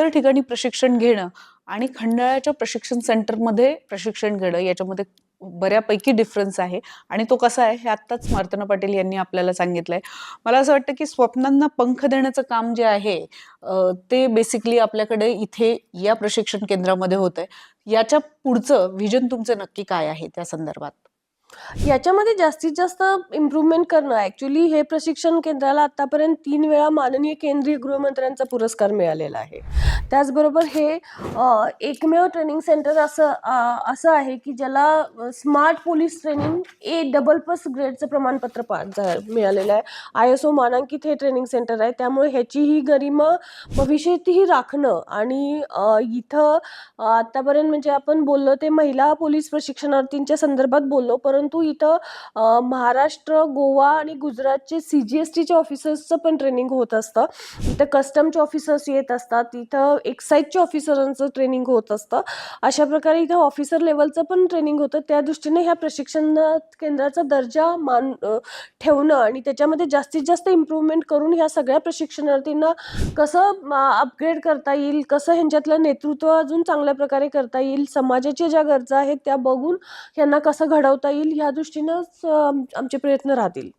इतर ठिकाणी प्रशिक्षण घेणं आणि खंडाळ्याच्या प्रशिक्षण सेंटरमध्ये प्रशिक्षण घेणं याच्यामध्ये बऱ्यापैकी डिफरन्स आहे. आणि तो कसा आहे हे आत्ताच मार्तना पाटील यांनी आपल्याला सांगितलंय. मला असं वाटतं की स्वप्नांना पंख देण्याचं काम जे आहे ते बेसिकली आपल्याकडे इथे या प्रशिक्षण केंद्रामध्ये होतंय. याच्या पुढचं व्हिजन तुमचं नक्की काय आहे त्या संदर्भात? याच्यामध्ये जास्तीत जास्त इम्प्रूव्हमेंट करणं. ॲक्च्युअली हे प्रशिक्षण केंद्राला आतापर्यंत 3 वेळा माननीय केंद्रीय गृहमंत्र्यांचा पुरस्कार मिळालेला आहे. त्याचबरोबर हे एकमेव ट्रेनिंग सेंटर असं आहे की ज्याला स्मार्ट पोलीस ट्रेनिंग A++ ग्रेडचं प्रमाणपत्र मिळालेलं आहे. ISO मानांकित हे ट्रेनिंग सेंटर आहे. त्यामुळे ह्याचीही गरिमा भविष्यातही राखणं आणि इथं आतापर्यंत म्हणजे आपण बोललो ते महिला पोलीस प्रशिक्षणार्थींच्या संदर्भात बोललो, परंतु इथं महाराष्ट्र, गोवा आणि गुजरातचे CGSTचे ऑफिसर्सचं पण ट्रेनिंग होत असतं. इथं कस्टमचे ऑफिसर्स येत असतात, इथं एक्साईजच्या ऑफिसरांचं ट्रेनिंग होत असतं. अशा प्रकारे इथं ऑफिसर लेवलचं पण ट्रेनिंग होतं. त्या दृष्टीने ह्या प्रशिक्षण केंद्राचा दर्जा ठेवणं आणि त्याच्यामध्ये जास्तीत जास्त इम्प्रूव्हमेंट करून ह्या सगळ्या प्रशिक्षणार्थींना कसं अपग्रेड करता येईल, कसं ह्यांच्यातलं नेतृत्व अजून चांगल्या प्रकारे करता येईल, समाजाच्या ज्या गरजा आहेत त्या बघून यांना कसं घडवता येईल ह्या दृष्टीनंच आमचे प्रयत्न राहतील.